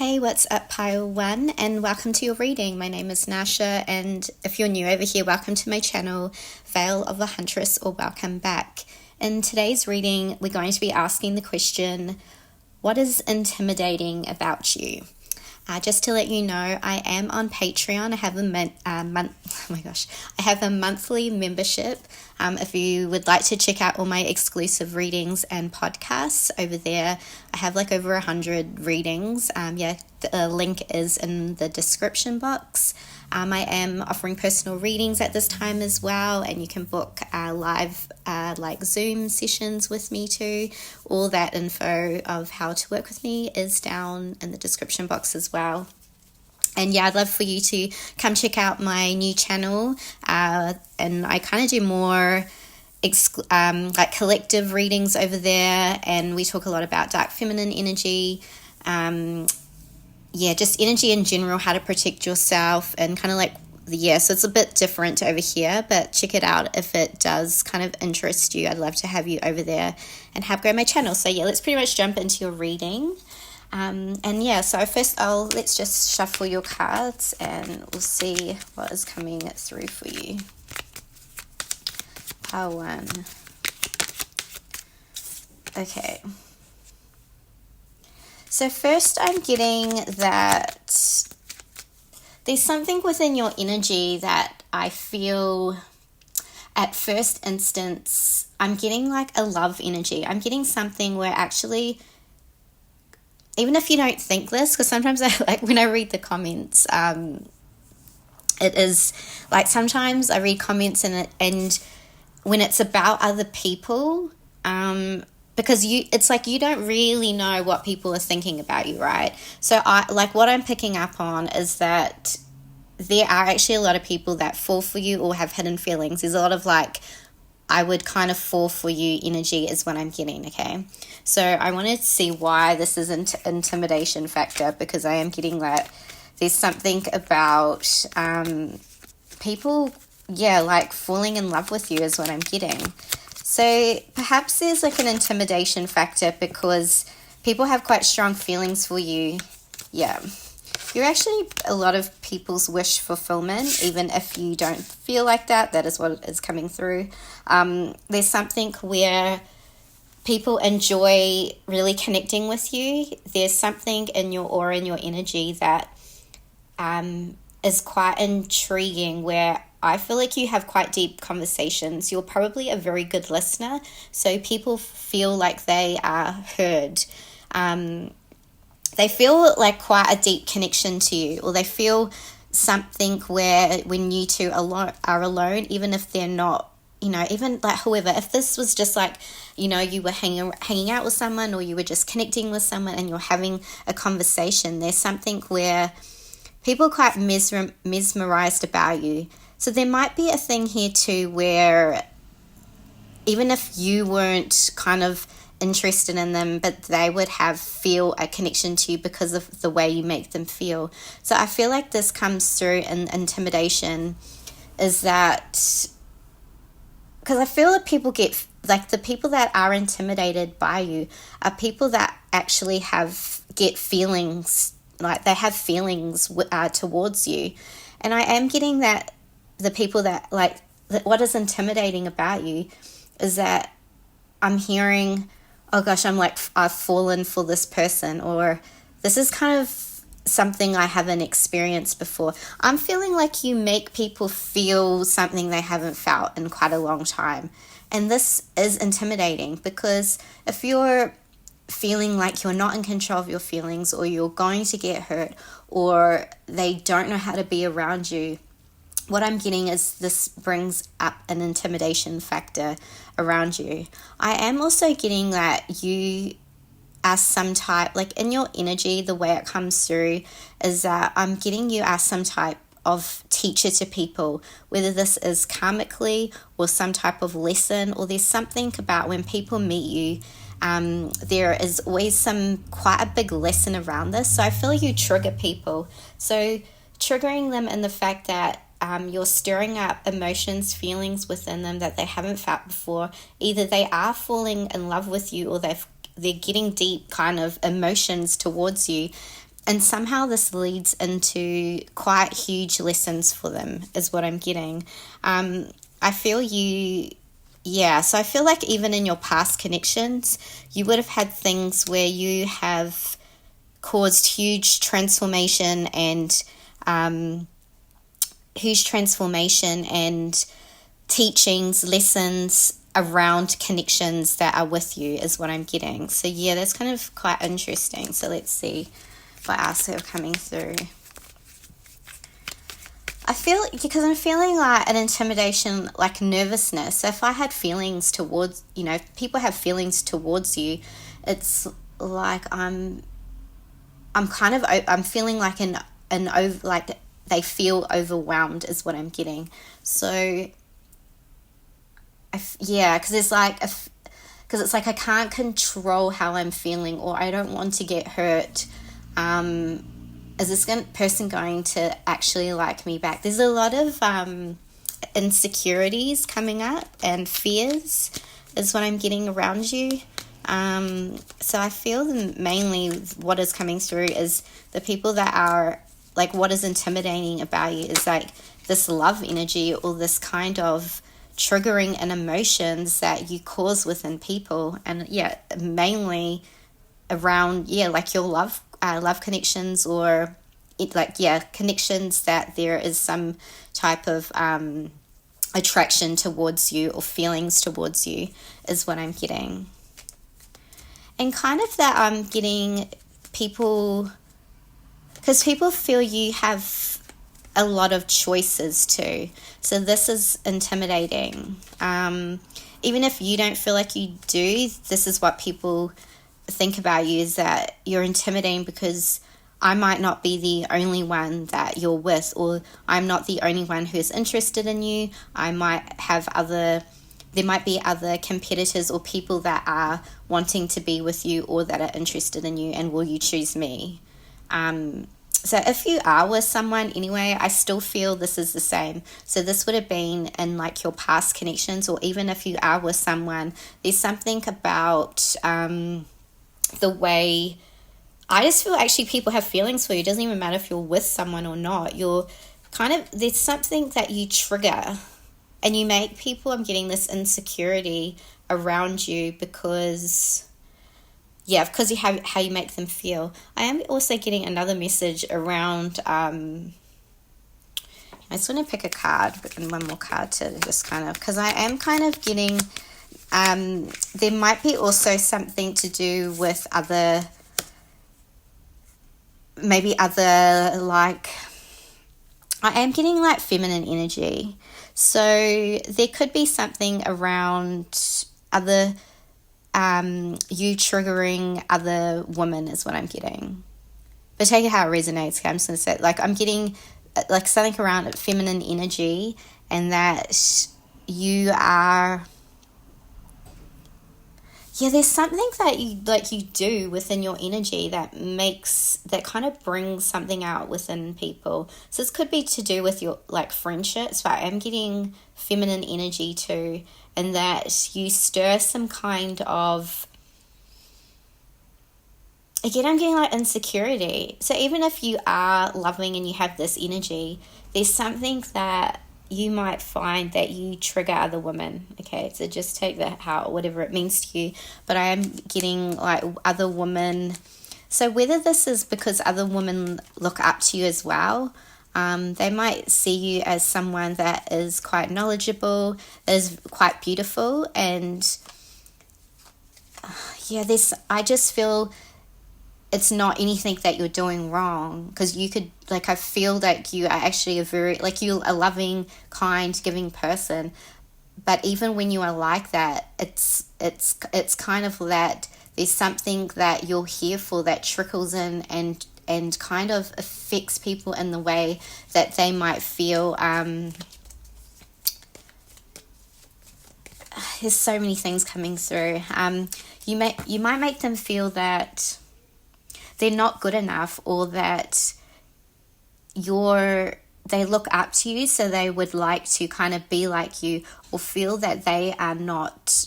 Hey, what's up, Pile 1, and welcome to your reading. My name is Nascha, and if you're new over here, welcome to my channel, Veil of a Huntress, or welcome back. In today's reading, we're going to be asking the question, what is intimidating about you? Just to let you know, I am on Patreon. I have a monthly membership. If you would like to check out all my exclusive readings and podcasts over there, I have like over 100 readings. The link is in the description box. I am offering personal readings at this time as well, and you can book live like Zoom sessions with me too. All that info of how to work with me is down in the description box as well. And yeah, I'd love for you to come check out my new channel, and I kind of do more like collective readings over there, and we talk a lot about dark feminine energy, just energy in general, how to protect yourself, and kind of like, so it's a bit different over here, but check it out if it does kind of interest you. I'd love to have you over there and help grow my channel. So yeah, let's pretty much jump into your reading. So first let's just shuffle your cards and we'll see what is coming through for you. Pile 1. Okay. So first I'm getting that there's something within your energy that I feel at first instance, I'm getting like a love energy. I'm getting something where actually, even if you don't think this, because sometimes when I read the comments, it is like sometimes I read comments and when it's about other people, because it's like you don't really know what people are thinking about you, right? So what I'm picking up on is that there are actually a lot of people that fall for you or have hidden feelings. There's a lot of like, I would kind of fall for you energy is what I'm getting, okay? So I wanted to see why this is an intimidation factor, because I am getting that there's something about people, like falling in love with you is what I'm getting. So perhaps there's like an intimidation factor because people have quite strong feelings for you. Yeah. You're actually a lot of people's wish fulfillment, even if you don't feel like that. That is what is coming through. There's something where people enjoy really connecting with you. There's something in your aura, in your energy that is quite intriguing, where I feel like you have quite deep conversations. You're probably a very good listener, so people feel like they are heard. They feel like quite a deep connection to you, or they feel something where when you two are alone, even if they're not, even like whoever, if this was just like, you were hanging out with someone, or you were just connecting with someone and you're having a conversation, there's something where people are quite mesmerized about you. So there might be a thing here too where even if you weren't kind of interested in them, but they would feel a connection to you because of the way you make them feel. So I feel like this comes through in intimidation, is that because I feel that people get, like, the people that are intimidated by you are people that actually get feelings, like they have feelings towards you. And I am getting that the people that, like, what is intimidating about you is that I'm hearing, oh gosh, I've fallen for this person, or this is kind of something I haven't experienced before. I'm feeling like you make people feel something they haven't felt in quite a long time. And this is intimidating, because if you're feeling like you're not in control of your feelings, or you're going to get hurt, or they don't know how to be around you, what I'm getting is this brings up an intimidation factor around you. I am also getting that you are some type, like in your energy, the way it comes through is that I'm getting you as some type of teacher to people, whether this is karmically or some type of lesson, or there's something about when people meet you, there is always quite a big lesson around this. So I feel you trigger people. So triggering them in the fact that you're stirring up emotions, feelings within them that they haven't felt before. Either they are falling in love with you, or they're getting deep kind of emotions towards you, and somehow this leads into quite huge lessons for them, is what I'm getting. I feel you, yeah, so I feel like even in your past connections, you would have had things where you have caused huge transformation and teachings, lessons around connections that are with you, is what I'm getting. So yeah, that's kind of quite interesting. So let's see what else are coming through. I feel, because I'm feeling like an intimidation, like nervousness. So if I had feelings towards, people have feelings towards you, it's like I'm feeling like like they feel overwhelmed, is what I'm getting. So because it's like I can't control how I'm feeling, or I don't want to get hurt. Is this person going to actually like me back? There's a lot of insecurities coming up and fears, is what I'm getting around you. So I feel mainly what is coming through is the people that are like, what is intimidating about you is like this love energy, or this kind of triggering and emotions that you cause within people. And mainly around like your love connections, or connections that there is some type of attraction towards you or feelings towards you, is what I'm getting. And kind of that I'm getting people, because people feel you have a lot of choices too. So this is intimidating. Even if you don't feel like you do, this is what people think about you, is that you're intimidating because I might not be the only one that you're with, or I'm not the only one who's interested in you. I might have there might be other competitors or people that are wanting to be with you, or that are interested in you, and will you choose me? So if you are with someone anyway, I still feel this is the same. So this would have been in like your past connections, or even if you are with someone, there's something about the way, I just feel actually people have feelings for you. It doesn't even matter if you're with someone or not. You're kind of, there's something that you trigger, and you make people, I'm getting this insecurity around you because you have how you make them feel. I am also getting another message around, I just want to pick a card, and one more card to just kind of, because I am kind of getting, there might be also something to do with other, like, I am getting like feminine energy. So there could be something around other, you triggering other women, is what I'm getting. But take it how it resonates. Okay? I'm just going to say, like, I'm getting like something around feminine energy, and that you are, there's something that you do within your energy that kind of brings something out within people. So this could be to do with your like friendships, but I'm getting feminine energy too, and that you stir some kind of, again, I'm getting like insecurity. So even if you are loving and you have this energy, there's something that you might find that you trigger other women. Okay, so just take that how, whatever it means to you. But I am getting like other women. So whether this is because other women look up to you as well, they might see you as someone that is quite knowledgeable, is quite beautiful, and I just feel it's not anything that you're doing wrong, because you could, like, I feel like you are actually you're a loving, kind, giving person. But even when you are like that, it's kind of that there's something that you're here for that trickles in and kind of affects people in the way that they might feel. There's so many things coming through. You might make them feel that they're not good enough, or that they look up to you, so they would like to kind of be like you, or feel that they are not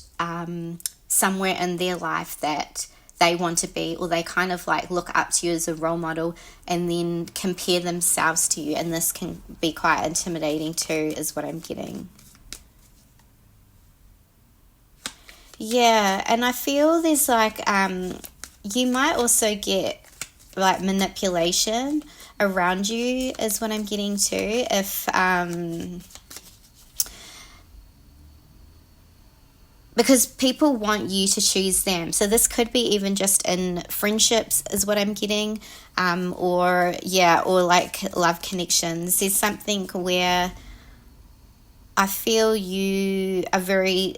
somewhere in their life that they want to be, or they kind of like look up to you as a role model and then compare themselves to you, and this can be quite intimidating too, is what I'm getting. Yeah, and I feel there's like you might also get like manipulation around you, is what I'm getting to, if because people want you to choose them. So this could be even just in friendships, is what I'm getting, or like love connections. There's something where I feel you are very,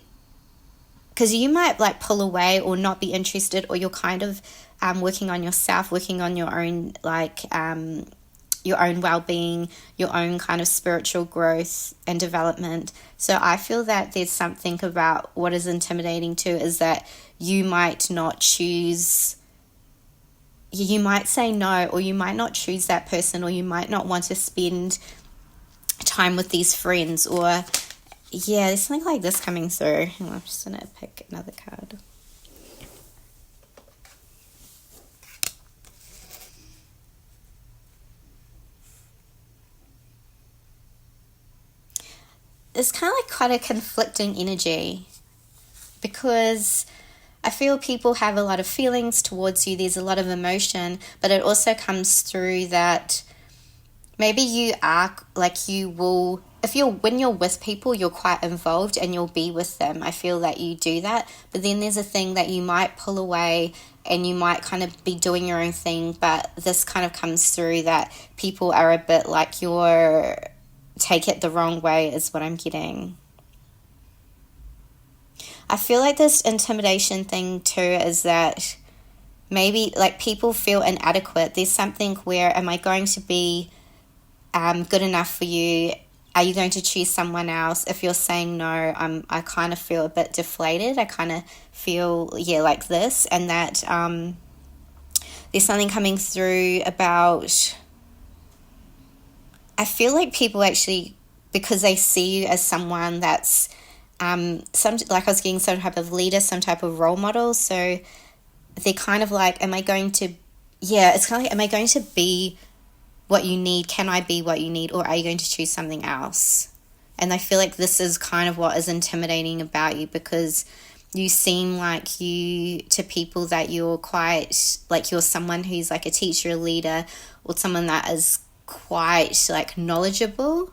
because you might like pull away or not be interested, or you're kind of working on yourself, working on your own like your own well-being, your own kind of spiritual growth and development. So I feel that there's something about what is intimidating too, is that you might not choose, you might say no, or you might not choose that person, or you might not want to spend time with these friends, or there's something like this coming through. I'm just going to pick another card. It's kind of like quite a conflicting energy, because I feel people have a lot of feelings towards you. There's a lot of emotion, but it also comes through that maybe you are like, you will, when you're with people, you're quite involved and you'll be with them. I feel that you do that, but then there's a thing that you might pull away and you might kind of be doing your own thing, but this kind of comes through that people are a bit like take it the wrong way, is what I'm getting. I feel like this intimidation thing too is that maybe like people feel inadequate. There's something where, am I going to be good enough for you? Are you going to choose someone else? If you're saying no, I kind of feel a bit deflated. I kind of feel like this, and that there's something coming through about, I feel like people actually, because they see you as someone that's like I was getting some type of leader, some type of role model, so they're kind of like, am I going to be what you need? Can I be what you need, or are you going to choose something else? And I feel like this is kind of what is intimidating about you, because you seem like to people that you're quite like, you're someone who's like a teacher, a leader, or someone that is quite like knowledgeable.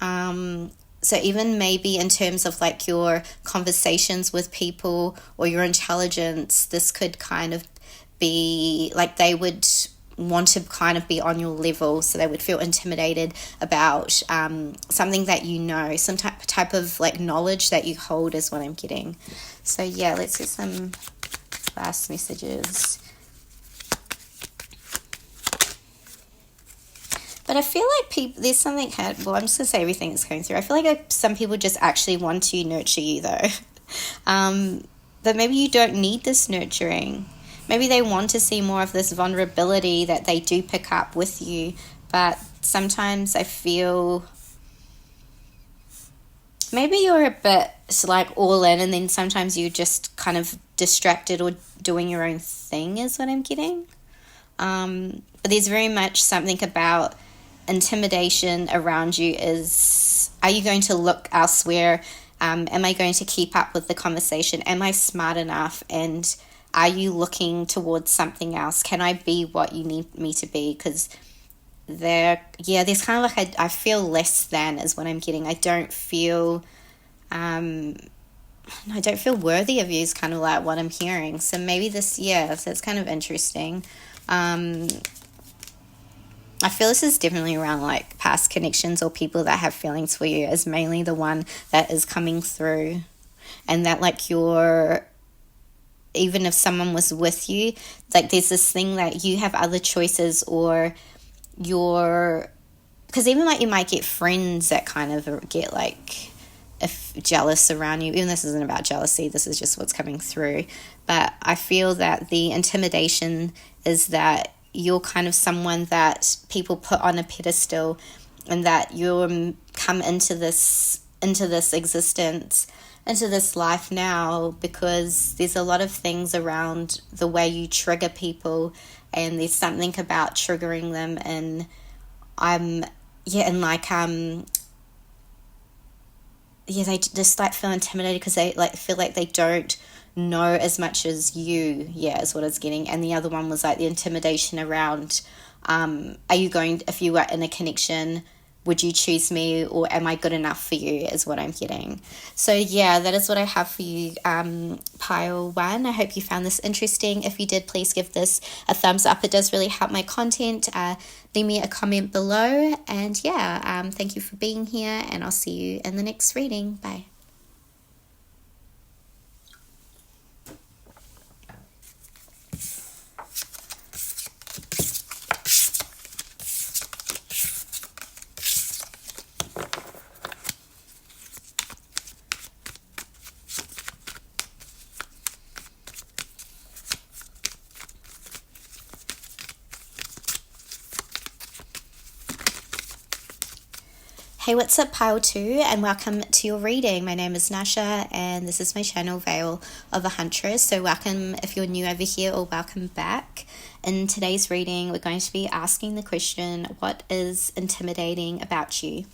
So even maybe in terms of like your conversations with people or your intelligence, this could kind of be like they would want to kind of be on your level, so they would feel intimidated about something that you know, some type of like knowledge that you hold, is what I'm getting. So let's get some last messages. But I feel like there's something, I'm just going to say everything that's going through. I feel like some people just actually want to nurture you though. But maybe you don't need this nurturing. Maybe they want to see more of this vulnerability that they do pick up with you. But sometimes I feel maybe you're a bit like all in, and then sometimes you're just kind of distracted or doing your own thing, is what I'm getting. But there's very much something about intimidation around you. Are you going to look elsewhere? Am I going to keep up with the conversation? Am I smart enough? And are you looking towards something else? Can I be what you need me to be? Because there's kind of like I feel less than, is what I'm getting. I don't feel worthy of you, is kind of like what I'm hearing. So maybe so it's kind of interesting. I feel this is definitely around like past connections or people that have feelings for you, is mainly the one that is coming through. And that like even if someone was with you, like there's this thing that you have other choices, or because even like you might get friends that kind of get like jealous around you. Even this isn't about jealousy, this is just what's coming through. But I feel that the intimidation is that you're kind of someone that people put on a pedestal, and that you're come into this existence into this life now, because there's a lot of things around the way you trigger people, and there's something about triggering them, and they just like feel intimidated because they like feel like they don't know as much as you, is what I was getting. And the other one was like the intimidation around, if you were in a connection, would you choose me, or am I good enough for you, is what I'm getting. So that is what I have for you, pile 1. I hope you found this interesting. If you did, please give this a thumbs up. It does really help my content. Leave me a comment below, and thank you for being here, and I'll see you in the next reading. Bye. Hey, what's up, pile 2, and welcome to your reading. My name is Nascha, and this is my channel, Veil of a Huntress. So welcome if you're new over here, or welcome back. In today's reading, we're going to be asking the question, what is intimidating about you?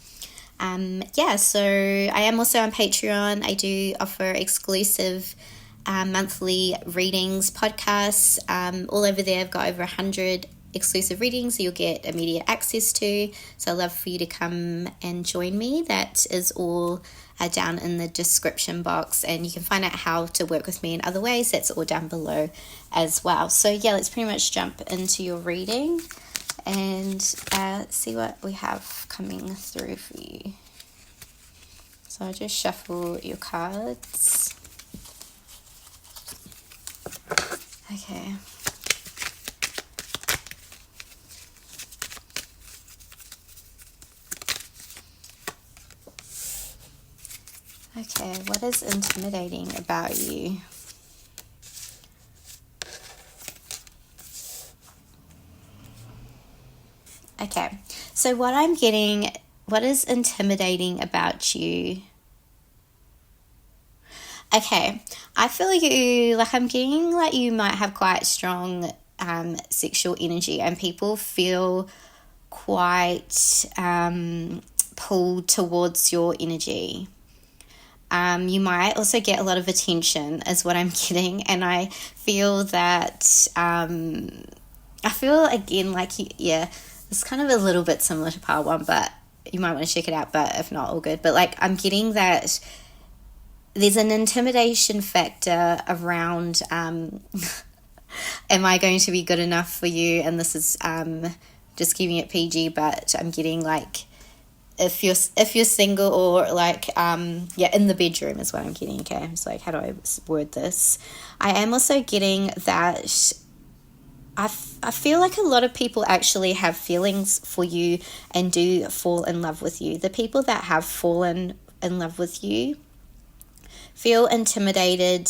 So I am also on Patreon. I do offer exclusive monthly readings, podcasts, all over there. I've got over 100 exclusive readings you'll get immediate access to, so I'd love for you to come and join me. That is all down in the description box, and you can find out how to work with me in other ways. That's all down below as well. So let's pretty much jump into your reading and see what we have coming through for you. So I'll just shuffle your cards. Okay. Okay, what is intimidating about you? Okay, so what I'm getting, what is intimidating about you? Okay, I feel I'm getting like you might have quite strong sexual energy, and people feel quite pulled towards your energy. You might also get a lot of attention, is what I'm getting, and I feel that again like it's kind of a little bit similar to part 1, but you might want to check it out, but if not, all good. But like I'm getting that there's an intimidation factor around am I going to be good enough for you? And this is just keeping it PG, but I'm getting like if you're single, or like in the bedroom is what I'm getting. Okay, I'm just like, how do I word this? I am also getting that I feel like a lot of people actually have feelings for you and do fall in love with you. The people that have fallen in love with you feel intimidated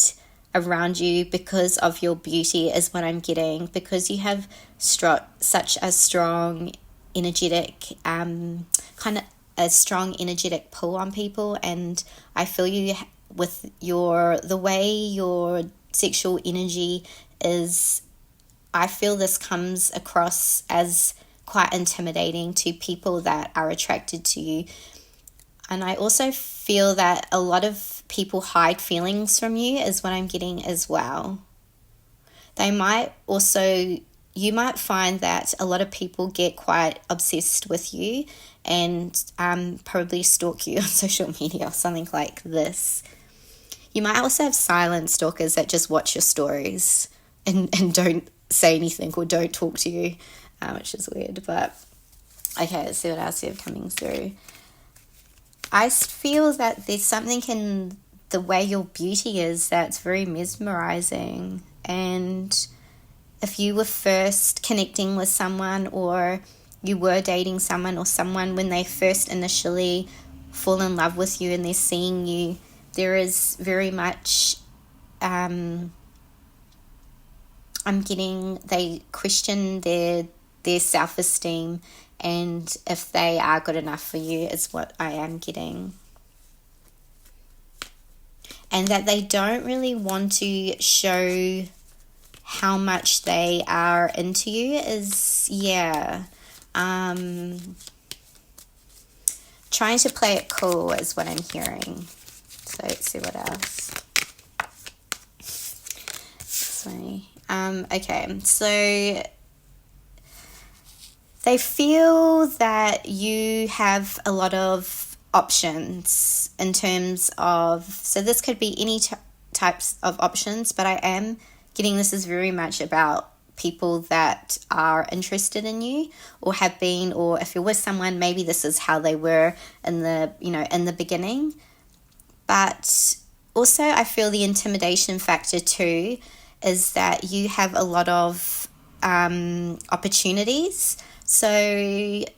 around you because of your beauty, is what I'm getting, because you have such a strong energetic kind of a strong energetic pull on people. And I feel you with the way your sexual energy is. I feel this comes across as quite intimidating to people that are attracted to you. And I also feel that a lot of people hide feelings from you, is what I'm getting as well. You might find that a lot of people get quite obsessed with you and probably stalk you on social media or something like this. You might also have silent stalkers that just watch your stories and don't say anything or don't talk to you, which is weird. But okay, let's see what else you have coming through. I feel that there's something in the way your beauty is that's very mesmerizing. And if you were first connecting with someone, or you were dating someone, or someone when they first initially fall in love with you and they're seeing you, there is very much I'm getting they question their self-esteem, and if they are good enough for you, is what I am getting. and that they don't really want to show how much they are into you is, trying to play it cool is what I'm hearing. So let's see what else. Okay, so they feel that you have a lot of options in terms of, so this could be any types of options, but I am getting this is very much about people that are interested in you or have been, or if you're with someone, maybe this is how they were in the beginning. But also I feel the intimidation factor too is that you have a lot of opportunities. So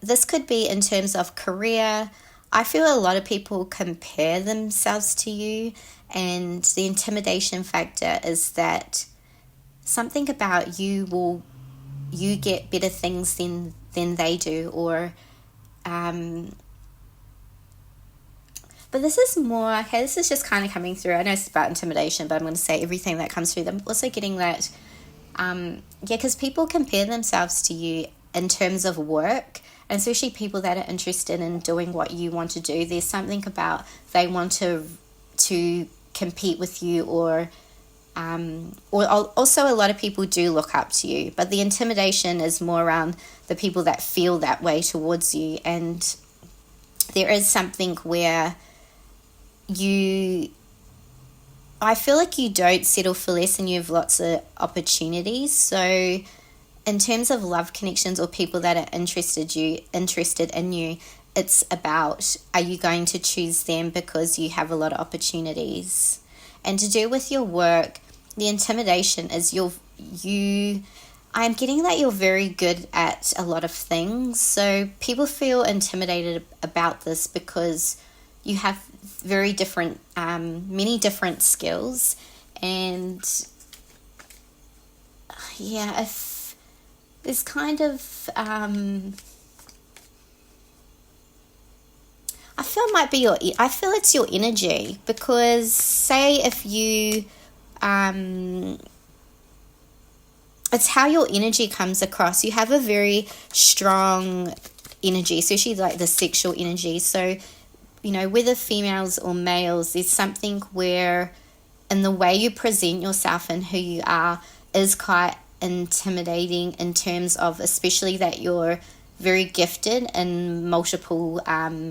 this could be in terms of career. I feel a lot of people compare themselves to you, and the intimidation factor is that something about you get better things than they do, or but this is more, okay, this is just kind of coming through. I know it's about intimidation, but I'm going to say everything that comes through. I'm also getting that, because people compare themselves to you in terms of work, and especially people that are interested in doing what you want to do. There's something about they want to compete with you, or also a lot of people do look up to you, but the intimidation is more around the people that feel that way towards you. And there is something where I feel like you don't settle for less and you have lots of opportunities. So in terms of love connections or people that are interested in you, it's about, are you going to choose them because you have a lot of opportunities? And to do with your work, the intimidation is I'm getting that you're very good at a lot of things. So people feel intimidated about this because you have very different, many different skills. And if there's kind of, I feel it's your energy, because say if you, it's how your energy comes across. You have a very strong energy, especially like the sexual energy. So, whether females or males, there's something where in the way you present yourself and who you are is quite intimidating, in terms of especially that you're very gifted in multiple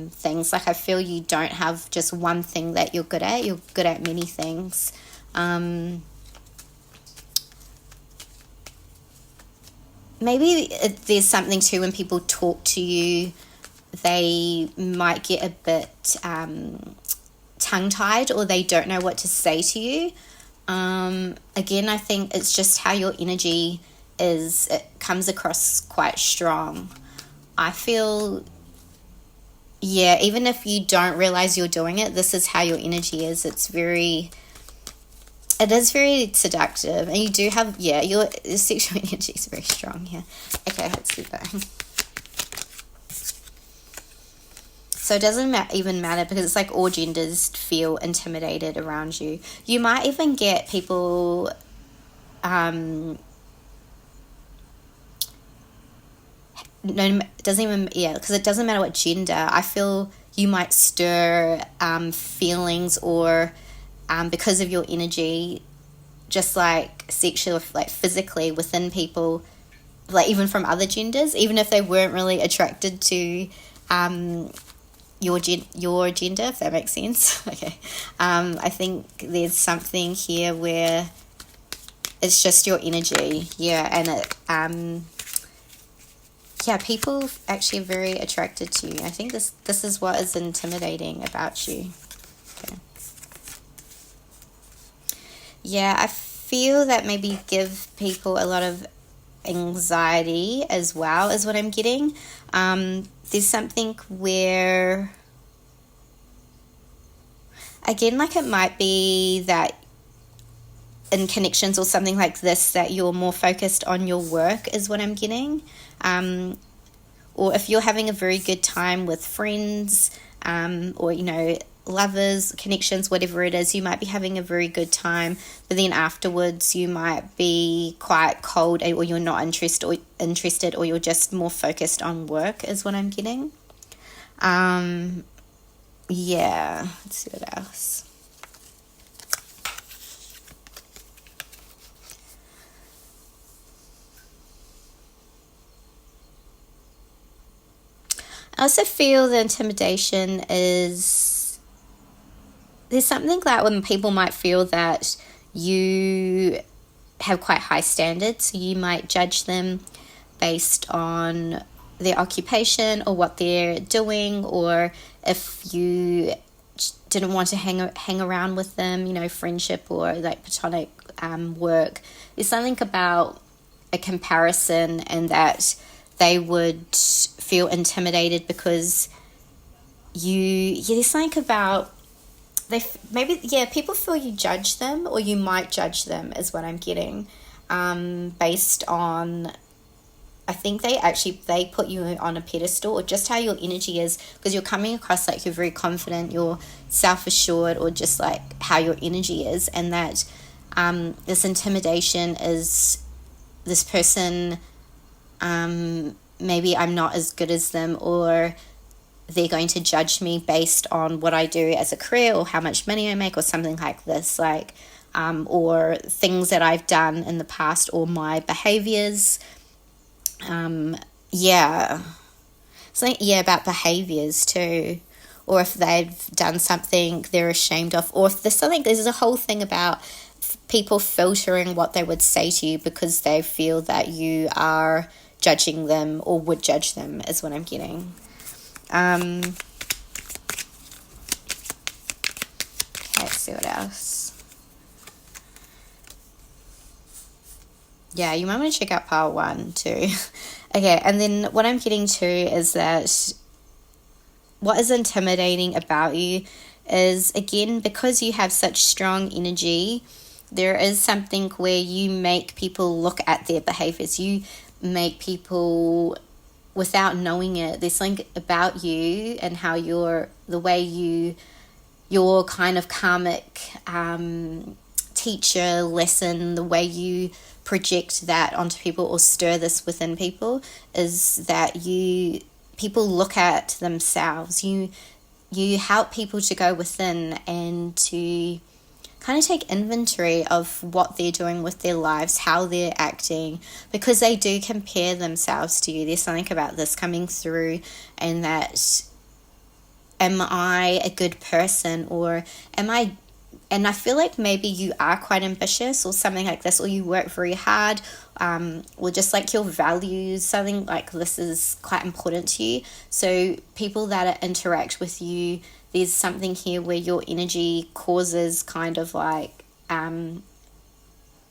things. Like I feel you don't have just one thing that you're good at. You're good at many things. Maybe there's something too when people talk to you, they might get a bit tongue-tied, or they don't know what to say to you. Again, I think it's just how your energy is. It comes across quite strong. I feel, even if you don't realize you're doing it, this is how your energy is. It is very seductive, and you do have, your sexual energy is very strong here. Okay, let's keep going. So it doesn't even matter, because it's like all genders feel intimidated around you. You might even get people, because it doesn't matter what gender. I feel you might stir feelings, or because of your energy, just like sexual, like physically within people, like even from other genders, even if they weren't really attracted to your gender, if that makes sense. Okay. I think there's something here where it's just your energy. And it, people actually are very attracted to you. I think this is what is intimidating about you. Okay. I feel that maybe give people a lot of anxiety as well, is what I'm getting. There's something where, again, like it might be that in connections or something like this, that you're more focused on your work, is what I'm getting. Or if you're having a very good time with friends, or lovers, connections, whatever it is, you might be having a very good time, but then afterwards you might be quite cold, or you're not interested, or you're just more focused on work, is what I'm getting. Yeah, let's see what else. I also feel the intimidation is, there's something that when people might feel that you have quite high standards, so you might judge them based on their occupation or what they're doing, or if you didn't want to hang around with them, you know, friendship or like platonic work. There's something about a comparison, and that they would feel intimidated because there's something about people feel you judge them, or you might judge them, is what I'm getting, based on, I think they put you on a pedestal, or just how your energy is, because you're coming across like you're very confident, you're self-assured, or just like how your energy is, and that this intimidation is this person, maybe I'm not as good as them, or they're going to judge me based on what I do as a career, or how much money I make, or something like this, like or things that I've done in the past, or my behaviors. About behaviors too, or if they've done something they're ashamed of, or if there's a whole thing about people filtering what they would say to you because they feel that you are judging them, or would judge them, is what I'm getting. Okay, let's see what else. Yeah, you might want to check out part 1 too. Okay, and then what I'm getting to is that what is intimidating about you is, again, because you have such strong energy, there is something where you make people look at their behaviors. You make people, without knowing it, there's something about you and how your kind of karmic teacher lesson, the way you project that onto people or stir this within people, is that people look at themselves. You help people to go within and to kind of take inventory of what they're doing with their lives, how they're acting, because they do compare themselves to you. There's something about this coming through, and that, am I a good person, or am I, and I feel like maybe you are quite ambitious or something like this, or you work very hard, or just like your values, something like this is quite important to you. So people that interact with you, there's something here where your energy causes kind of like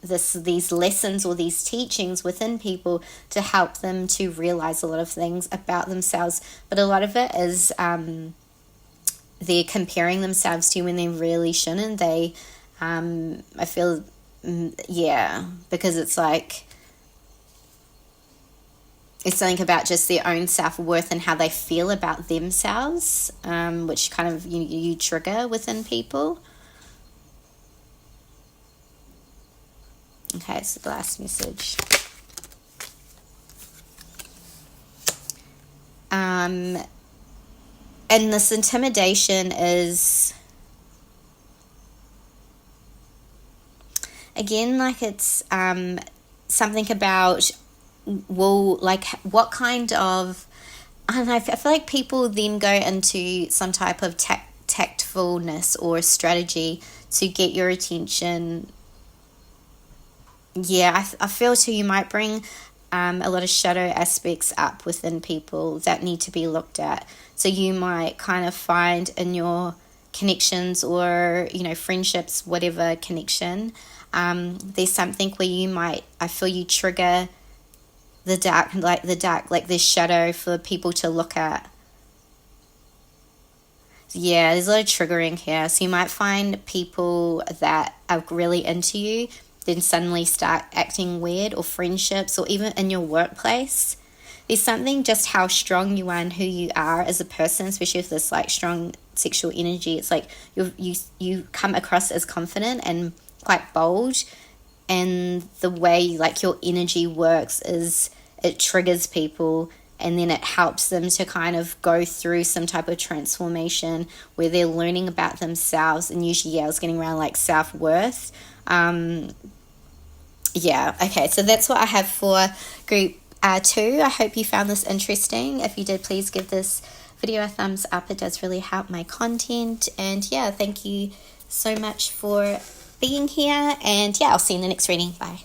these lessons or these teachings within people to help them to realize a lot of things about themselves. But a lot of it is they're comparing themselves to you when they really shouldn't. They, I feel, because it's like, it's something about just their own self-worth and how they feel about themselves, which kind of you trigger within people. Okay, so the last message. And this intimidation is, again, like it's something about, well, like what kind of, I don't know, I feel like people then go into some type of tactfulness or strategy to get your attention. Yeah, I feel too you might bring a lot of shadow aspects up within people that need to be looked at. So you might kind of find in your connections or, friendships, whatever connection, there's something where you might, I feel you trigger the dark, like this shadow for people to look at. Yeah, there's a lot of triggering here. So you might find people that are really into you then suddenly start acting weird, or friendships, or even in your workplace. There's something just how strong you are and who you are as a person, especially with this like strong sexual energy. It's like you come across as confident and quite bold, and the way like your energy works is it triggers people, and then it helps them to kind of go through some type of transformation where they're learning about themselves. And usually, I was getting around like self-worth. Okay, so that's what I have for group 2. I hope you found this interesting. If you did, please give this video a thumbs up. It does really help my content. And yeah, thank you so much for being here. And yeah, I'll see you in the next reading. Bye.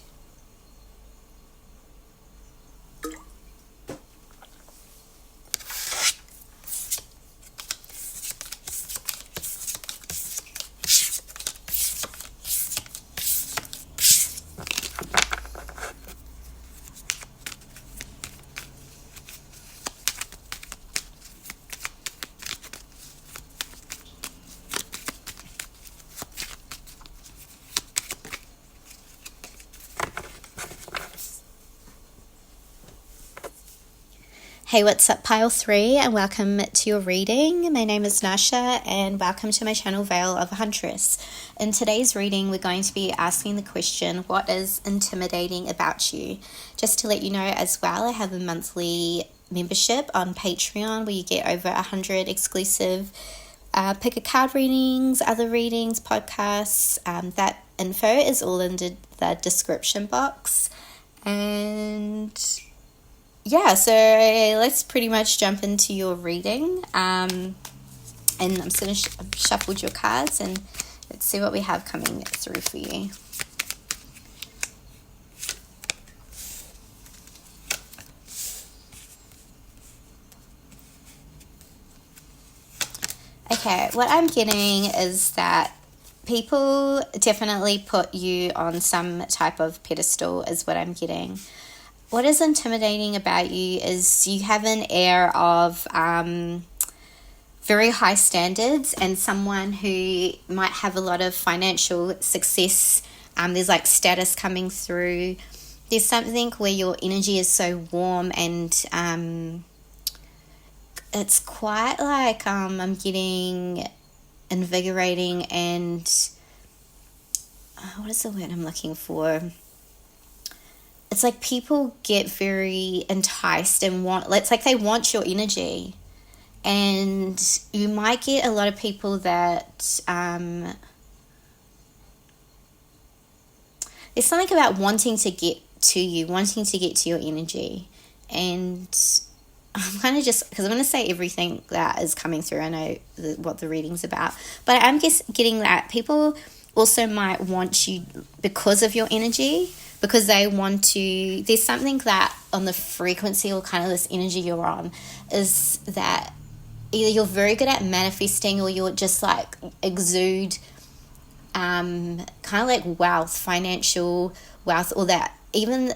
Hey, what's up, pile 3, and welcome to your reading. My name is Nascha, and welcome to my channel, Veil of a Huntress. In today's reading, we're going to be asking the question, what is intimidating about you? Just to let you know as well, I have a monthly membership on Patreon where you get over 100 exclusive pick a card readings, other readings, podcasts. That info is all in the description box. And yeah, so let's pretty much jump into your reading. And I'm just going to shuffle your cards and let's see what we have coming through for you. Okay, what I'm getting is that people definitely put you on some type of pedestal is what I'm getting. What is intimidating about you is you have an air of very high standards and someone who might have a lot of financial success. There's like status coming through. There's something where your energy is so warm and it's quite like I'm getting invigorating and what is the word I'm looking for? It's like people get very enticed and it's like they want your energy. And you might get a lot of people that there's something about wanting to get to you, wanting to get to your energy. And I'm kind of just, because I'm going to say everything that is coming through. I know what the reading's about. But I'm just getting that people also might want you because of your energy. Because they want to, there's something that on the frequency or kind of this energy you're on is that either you're very good at manifesting or you're just like exude kind of like wealth, financial wealth, or that even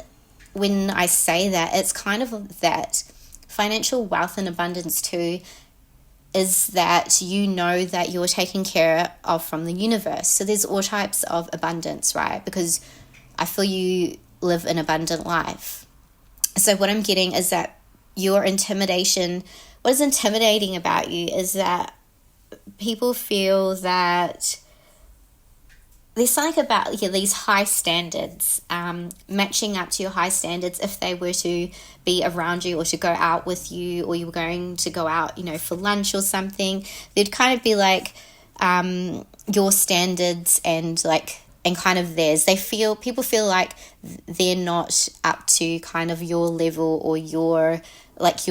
when I say that, it's kind of that financial wealth and abundance too is that you know that you're taken care of from the universe. So there's all types of abundance, right? Because I feel you live an abundant life. So what I'm getting is that your intimidation, what is intimidating about you is that people feel that there's something about these high standards, matching up to your high standards if they were to be around you or to go out with you or you were going to go out, for lunch or something. They'd kind of be like your standards and kind of theirs. People feel like they're not up to kind of your level or your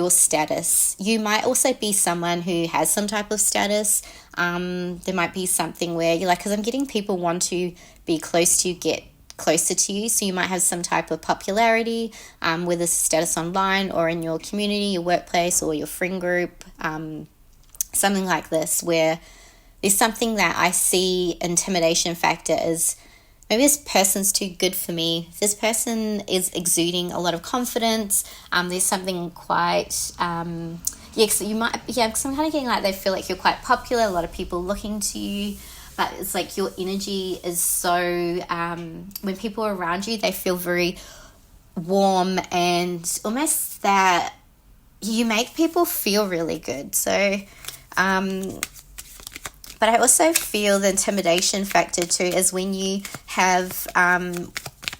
status. You might also be someone who has some type of status. There might be something where you're like, because I'm getting people want to be close to you, get closer to you. So you might have some type of popularity, whether it's status online or in your community, your workplace or your friend group, something like this, where there's something that I see intimidation factor is maybe this person's too good for me. This person is exuding a lot of confidence. There's something quite, so you might, because I'm kind of getting like they feel like you're quite popular, a lot of people looking to you, but it's like your energy is so, when people are around you, they feel very warm and almost that you make people feel really good. So, But I also feel the intimidation factor too is when you have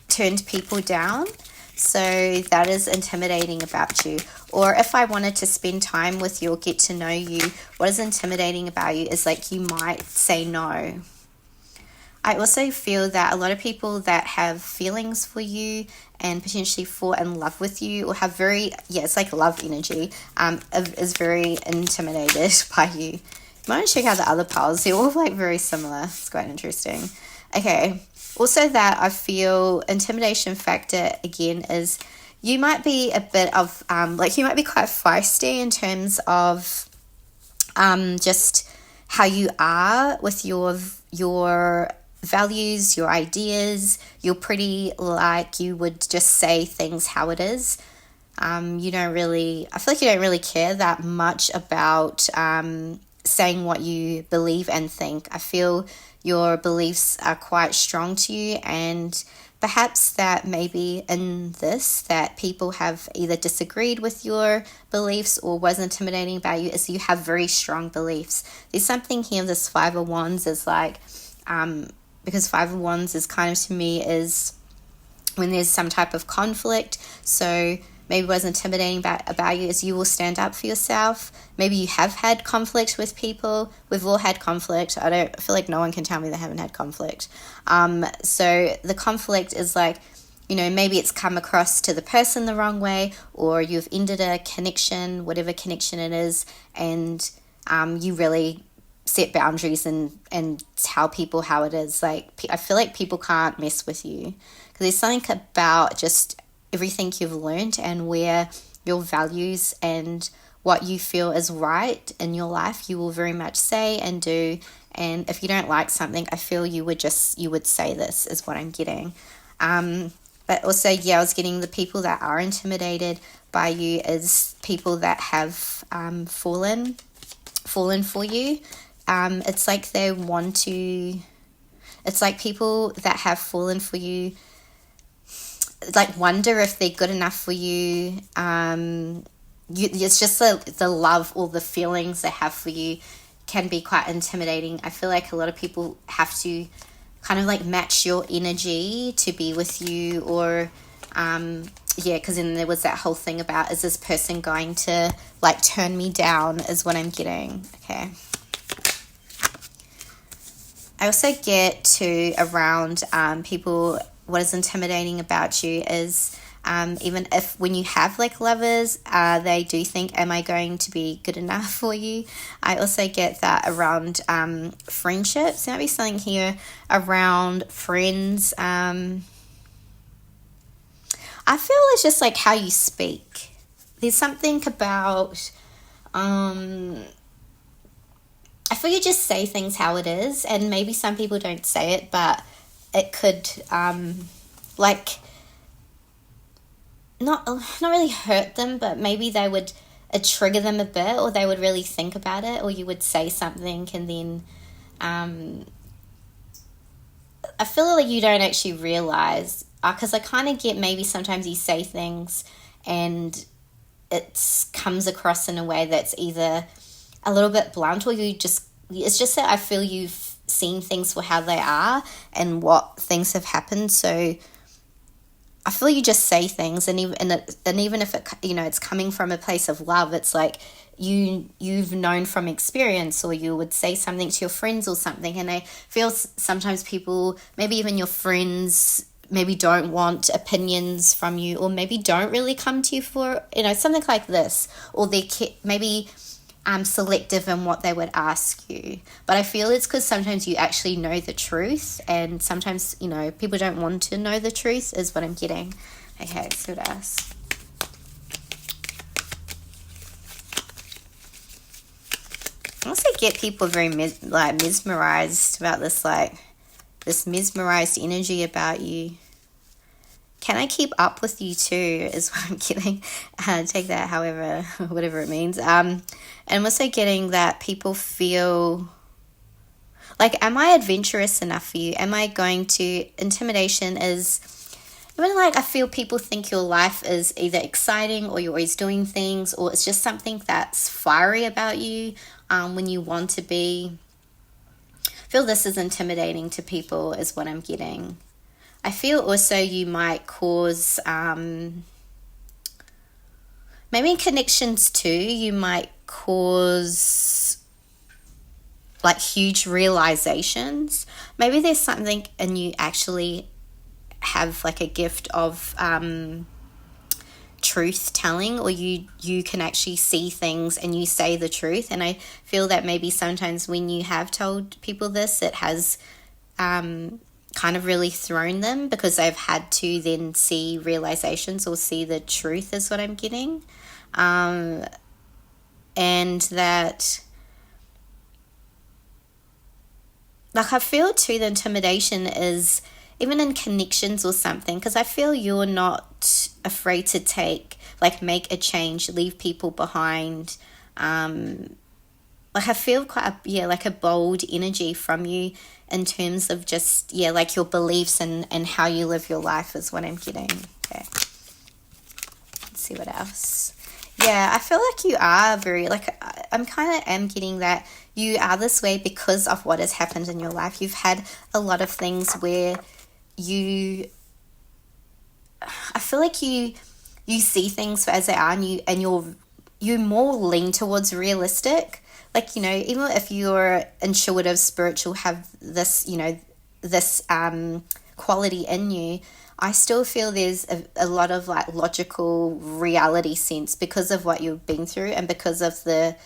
turned people down. So that is intimidating about you. Or if I wanted to spend time with you or get to know you, what is intimidating about you is like you might say no. I also feel that a lot of people that have feelings for you and potentially fall in love with you or have it's like love energy, is very intimidated by you. You might want to check out the other piles. They're all like very similar. It's quite interesting. Okay. Also that I feel intimidation factor again is you might be a bit of, you might be quite feisty in terms of just how you are with your values, your ideas. You're pretty like you would just say things how it is. I feel like you don't really care that much about saying what you believe and think. I feel your beliefs are quite strong to you, and perhaps that maybe in this that people have either disagreed with your beliefs or was intimidating about you is you have very strong beliefs. There's something here, this Five of Wands is like, because Five of Wands is kind of to me is when there's some type of conflict. So maybe what's intimidating about you is you will stand up for yourself. Maybe you have had conflict with people. We've all had conflict. I feel like no one can tell me they haven't had conflict. So the conflict is like, maybe it's come across to the person the wrong way, or you've ended a connection, whatever connection it is, and you really set boundaries and tell people how it is. Like, I feel like people can't mess with you because there's something about just everything you've learned and where your values and what you feel is right in your life, you will very much say and do. And if you don't like something, I feel you would say this is what I'm getting. But also, I was getting the people that are intimidated by you is people that have fallen for you. It's like they want to, it's like people that have fallen for you like wonder if they're good enough for you. It's just the love or the feelings they have for you can be quite intimidating. I feel like a lot of people have to kind of like match your energy to be with you, or because then there was that whole thing about, is this person going to like turn me down is what I'm getting. Okay. I also get to around people, what is intimidating about you is even if when you have like lovers, they do think, am I going to be good enough for you? I also get that around friendships. There might be something here around friends. I feel it's just like how you speak. There's something about I feel you just say things how it is, and maybe some people don't say it, but it could not really hurt them, but maybe they would trigger them a bit, or they would really think about it, or you would say something and then I feel like you don't actually realize, because I kind of get maybe sometimes you say things and it comes across in a way that's either a little bit blunt, or it's just that I feel you've seen things for how they are and what things have happened. So I feel you just say things, and even if it, it's coming from a place of love, it's like you've known from experience, or you would say something to your friends or something. And I feel sometimes people, maybe even your friends, maybe don't want opinions from you, or maybe don't really come to you for, something like this, or they maybe selective in what they would ask you. But I feel it's because sometimes you actually know the truth, and sometimes, people don't want to know the truth is what I'm getting. Okay, let's do this. I also get people very mesmerized about this, this mesmerized energy about you. Can I keep up with you too is what I'm getting. Take that however, whatever it means. And I'm also getting that people feel like, am I adventurous enough for you? Am I going to, intimidation is, even I feel people think your life is either exciting, or you're always doing things, or it's just something that's fiery about you when you want to be feel this is intimidating to people is what I'm getting. I feel also you might cause, maybe in connections too, you might cause like huge realizations. Maybe there's something and you actually have like a gift of truth telling, or you can actually see things and you say the truth. And I feel that maybe sometimes when you have told people this, it has kind of really thrown them, because they've had to then see realizations or see the truth is what I'm getting. And that, like, I feel too the intimidation is even in connections or something, because I feel you're not afraid to make a change, leave people behind. Like I feel quite a bold energy from you in terms of just, like your beliefs and how you live your life is what I'm getting. Okay. Let's see what else. Yeah, I feel like you are very, I'm kind of am getting that you are this way because of what has happened in your life. You've had a lot of things where I feel like you see things as they are, and you more lean towards realistic. Like, even if you're intuitive, spiritual, have this, this quality in you, I still feel there's a lot of like logical reality sense because of what you've been through and because of the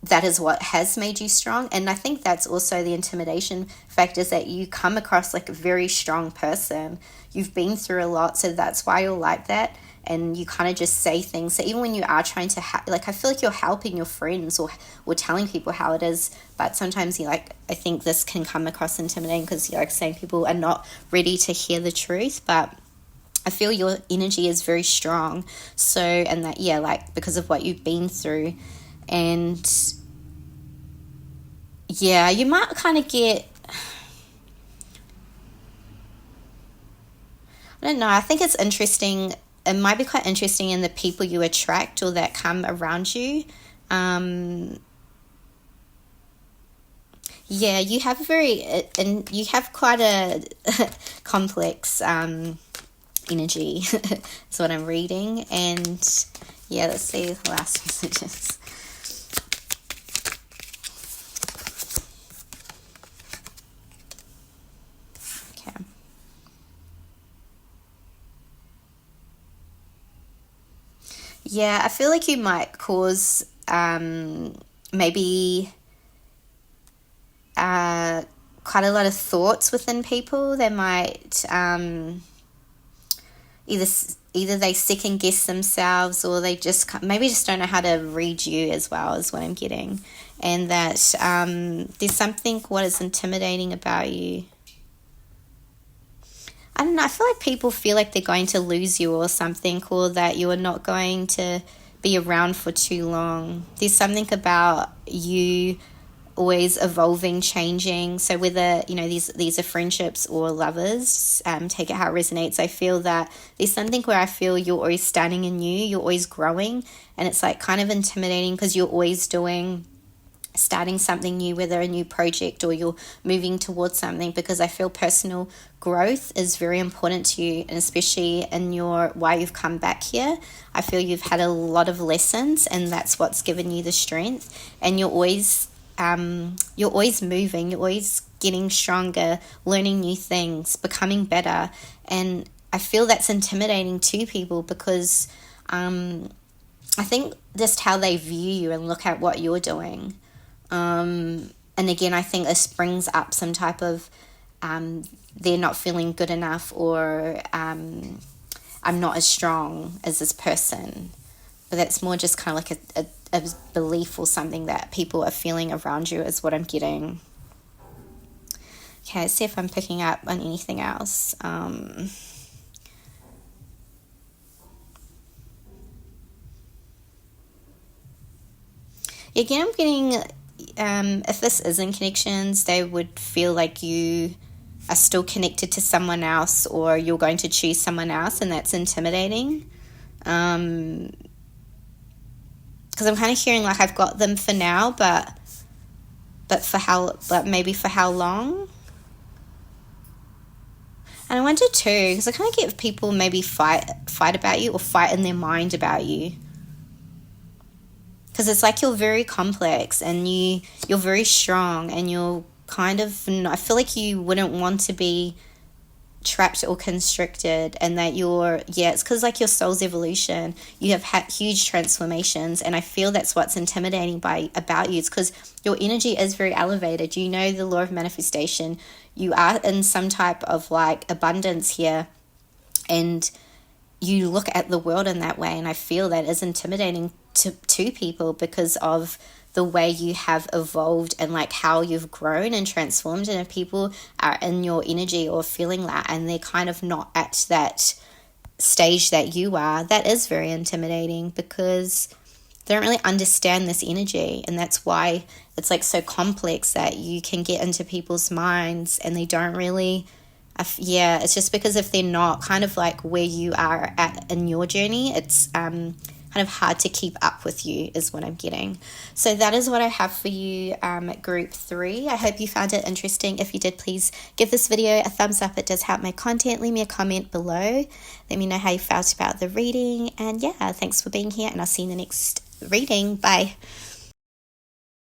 that is what has made you strong. And I think that's also the intimidation factor, is that you come across like a very strong person. You've been through a lot, so that's why you're like that. And you kind of just say things. So even when you are trying to, I feel like you're helping your friends or telling people how it is. But sometimes I think this can come across intimidating because you're saying people are not ready to hear the truth. But I feel your energy is very strong. So, and that, because of what you've been through. And you might kind of get, I don't know, I think it's interesting. It might be quite interesting in the people you attract or that come around you. You have you have quite a complex energy is what I'm reading. And let's see the last messages. Okay. Yeah, I feel like you might cause maybe quite a lot of thoughts within people. They might either they second guess themselves, or they just maybe just don't know how to read you as well, is what I'm getting. And that there's something what is intimidating about you. I don't know, I feel like people feel like they're going to lose you or something, or that you are not going to be around for too long. There's something about you always evolving, changing. So whether, these are friendships or lovers, take it how it resonates. I feel that there's something where I feel you're always starting anew, you're always growing, and it's like kind of intimidating because you're always starting something new, whether a new project or you're moving towards something, because I feel personal growth is very important to you, and especially in why you've come back here. I feel you've had a lot of lessons, and that's what's given you the strength, and you're always moving, you're always getting stronger, learning new things, becoming better. And I feel that's intimidating to people because I think just how they view you and look at what you're doing. And again, I think this brings up some type of they're not feeling good enough, or I'm not as strong as this person. But that's more just kind of like a belief or something that people are feeling around you, is what I'm getting. Okay, let's see if I'm picking up on anything else. Again, I'm getting, if this isn't connections, they would feel like you are still connected to someone else, or you're going to choose someone else, and that's intimidating. Because I'm kind of hearing like I've got them for now, but but maybe for how long? And I wonder too, because I kind of get people maybe fight about you, or fight in their mind about you. Because it's like you're very complex, and you're very strong, and you're kind of, I feel like you wouldn't want to be trapped or constricted, and that it's because like your soul's evolution, you have had huge transformations, and I feel that's what's intimidating about you. It's because your energy is very elevated. You know the law of manifestation. You are in some type of like abundance here, and you look at the world in that way, and I feel that is intimidating to people because of the way you have evolved and like how you've grown and transformed. And if people are in your energy or feeling that, and they're kind of not at that stage that you are, that is very intimidating, because they don't really understand this energy. And that's why it's like so complex, that you can get into people's minds and they don't really, it's just because if they're not kind of like where you are at in your journey, it's kind of hard to keep up with you, is what I'm getting. So that is what I have for you, group 3. I hope you found it interesting. If you did, please give this video a thumbs up. It does help my content. Leave me a comment below. Let me know how you felt about the reading. And yeah, thanks for being here, and I'll see you in the next reading. Bye.